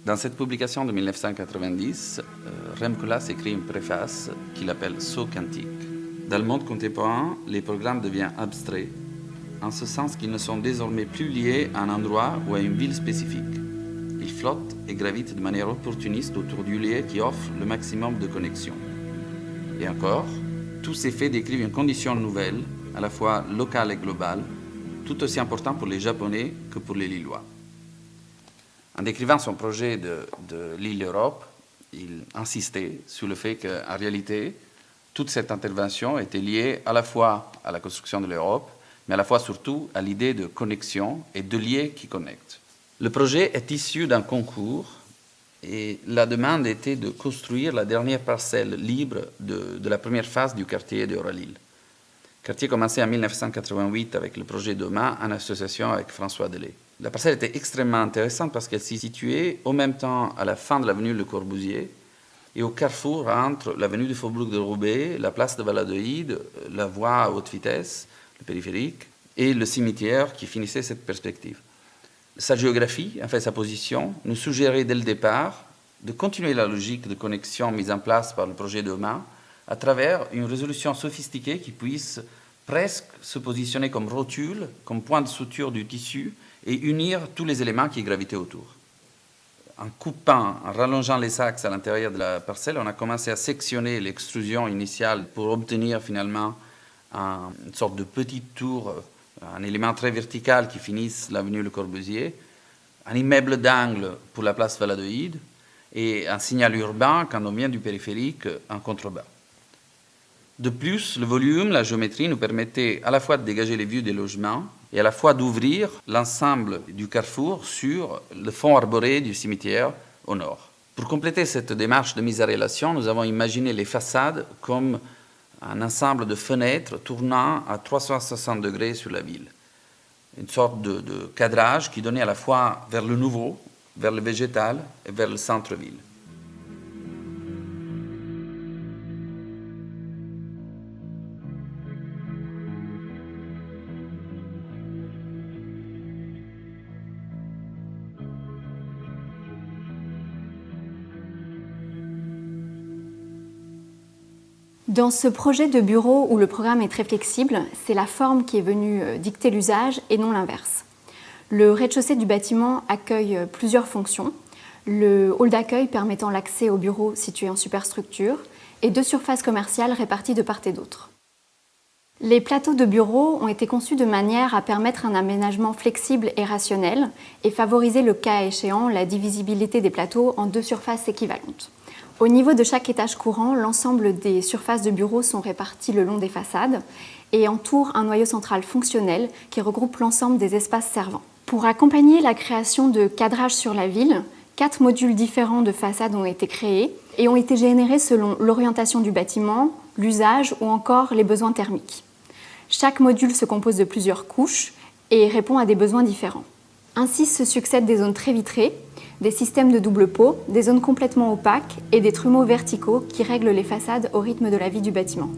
Dans cette publication de 1990, Rem Koolhaas écrit une préface qu'il appelle « Saut quantique ». Dans le monde contemporain, les programmes deviennent abstraits, en ce sens qu'ils ne sont désormais plus liés à un endroit ou à une ville spécifique. Ils flottent et gravitent de manière opportuniste autour du lieu qui offre le maximum de connexion. Et encore, tous ces faits décrivent une condition nouvelle, à la fois locale et globale, tout aussi importante pour les Japonais que pour les Lillois. En décrivant son projet de l'île Europe, il insistait sur le fait qu'en réalité, toute cette intervention était liée à la fois à la construction de l'Europe, mais à la fois surtout à l'idée de connexion et de liens qui connectent. Le projet est issu d'un concours et la demande était de construire la dernière parcelle libre de la première phase du quartier d'Euralille. Le quartier commençait en 1988 avec le projet Demain en association avec François Delay. La parcelle était extrêmement intéressante parce qu'elle s'y situait au même temps à la fin de l'avenue Le Corbusier et au carrefour entre l'avenue du Faubourg de Roubaix, la place de Valladolid, la voie à haute vitesse, le périphérique, et le cimetière qui finissait cette perspective. Sa géographie, en fait sa position, nous suggérait dès le départ de continuer la logique de connexion mise en place par le projet Demain à travers une résolution sophistiquée qui puisse presque se positionner comme rotule, comme point de suture du tissu et unir tous les éléments qui gravitaient autour. En coupant, en rallongeant les axes à l'intérieur de la parcelle, on a commencé à sectionner l'extrusion initiale pour obtenir finalement une sorte de petite tour, un élément très vertical qui finisse l'avenue Le Corbusier, un immeuble d'angle pour la place Valladolid et un signal urbain quand on vient du périphérique en contrebas. De plus, le volume, la géométrie nous permettait à la fois de dégager les vues des logements et à la fois d'ouvrir l'ensemble du carrefour sur le fond arboré du cimetière au nord. Pour compléter cette démarche de mise en relation, nous avons imaginé les façades comme un ensemble de fenêtres tournant à 360 degrés sur la ville. Une sorte de cadrage qui donnait à la fois vers le nouveau, vers le végétal et vers le centre-ville. Dans ce projet de bureau où le programme est très flexible, c'est la forme qui est venue dicter l'usage et non l'inverse. Le rez-de-chaussée du bâtiment accueille plusieurs fonctions. Le hall d'accueil permettant l'accès au bureau situé en superstructure et 2 surfaces commerciales réparties de part et d'autre. Les plateaux de bureaux ont été conçus de manière à permettre un aménagement flexible et rationnel et favoriser le cas échéant la divisibilité des plateaux en 2 surfaces équivalentes. Au niveau de chaque étage courant, l'ensemble des surfaces de bureaux sont réparties le long des façades et entourent un noyau central fonctionnel qui regroupe l'ensemble des espaces servants. Pour accompagner la création de cadrage sur la ville, 4 modules différents de façades ont été créés et ont été générés selon l'orientation du bâtiment, l'usage ou encore les besoins thermiques. Chaque module se compose de plusieurs couches et répond à des besoins différents. Ainsi se succèdent des zones très vitrées, des systèmes de double pot, des zones complètement opaques et des trumeaux verticaux qui règlent les façades au rythme de la vie du bâtiment.